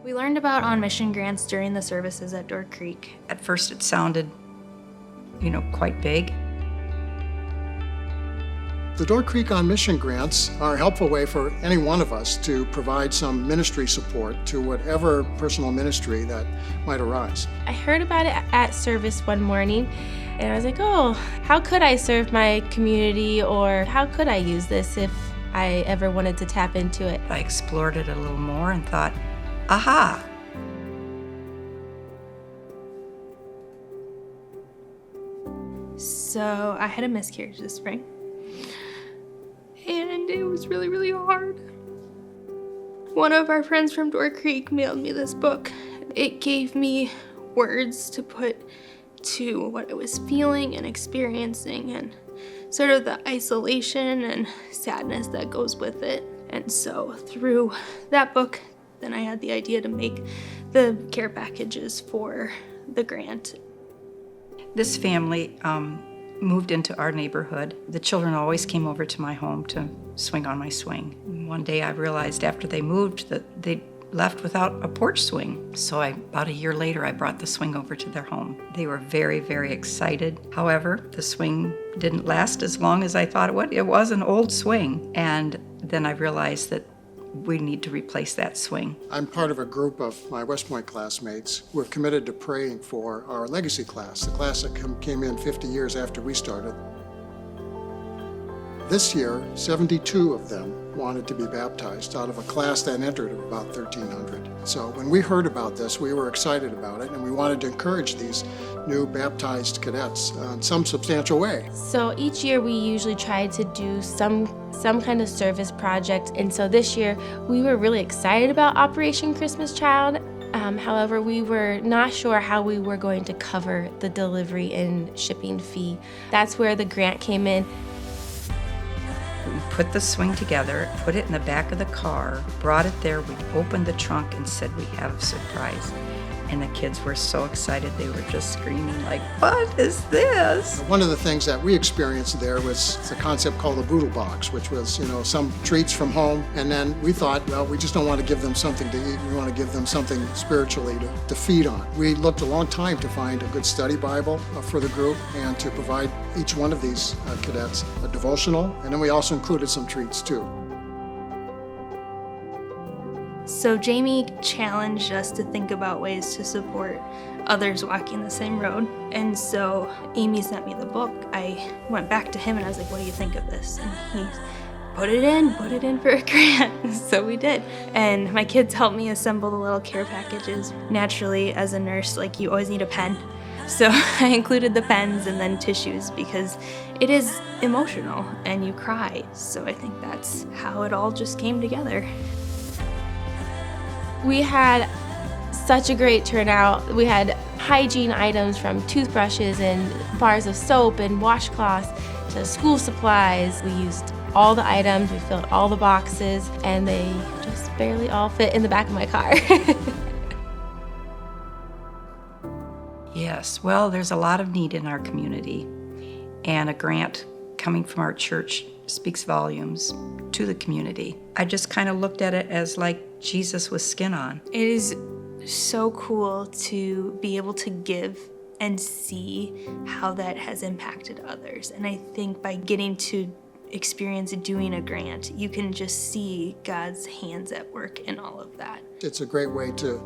We learned about on-mission grants during the services at Door Creek. At first it sounded, quite big. The Door Creek On Mission grants are a helpful way for any one of us to provide some ministry support to whatever personal ministry that might arise. I heard about it at service one morning, and I was like, oh, how could I serve my community, or how could I use this if I ever wanted to tap into it? I explored it a little more and thought, aha! So I had a miscarriage this spring. And it was really, really hard. One of our friends from Door Creek mailed me this book. It gave me words to put to what I was feeling and experiencing and sort of the isolation and sadness that goes with it. And so through that book, then I had the idea to make the care packages for the grant. This family moved into our neighborhood. The children always came over to my home to swing on my swing. And one day I realized after they moved that they left without a porch swing. So about a year later, I brought the swing over to their home. They were very, very excited. However, the swing didn't last as long as I thought it would. It was an old swing. And then I realized that we need to replace that swing. I'm part of a group of my West Point classmates who are committed to praying for our legacy class, the class that came in 50 years after we started. This year, 72 of them wanted to be baptized out of a class that entered of about 1,300. So when we heard about this, we were excited about it, and we wanted to encourage these new baptized cadets in some substantial way. So each year we usually try to do some kind of service project, and so this year we were really excited about Operation Christmas Child. However, we were not sure how we were going to cover the delivery and shipping fee. That's where the grant came in. We put the swing together, put it in the back of the car, brought it there, we opened the trunk and said, we have a surprise. And the kids were so excited, they were just screaming like, what is this? One of the things that we experienced there was the concept called the Boodle Box, which was, some treats from home. And then we thought, well, we just don't want to give them something to eat. We want to give them something spiritually to feed on. We looked a long time to find a good study Bible for the group and to provide each one of these cadets a devotional. And then we also included some treats too. So Jamie challenged us to think about ways to support others walking the same road. And so Amy sent me the book. I went back to him and I was like, what do you think of this? And he put it in for a grant. So we did. And my kids helped me assemble the little care packages. Naturally, as a nurse, you always need a pen. So I included the pens and then tissues because it is emotional and you cry. So I think that's how it all just came together. We had such a great turnout. We had hygiene items from toothbrushes and bars of soap and washcloths to school supplies. We used all the items, we filled all the boxes, and they just barely all fit in the back of my car. Yes, well, there's a lot of need in our community, and a grant coming from our church speaks volumes to the community. I just kind of looked at it as like Jesus with skin on. It is so cool to be able to give and see how that has impacted others. And I think by getting to experience doing a grant, you can just see God's hands at work in all of that. It's a great way to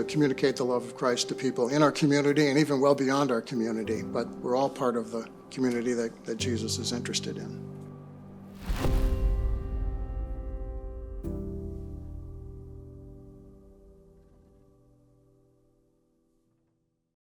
communicate the love of Christ to people in our community and even well beyond our community. But we're all part of the community that Jesus is interested in.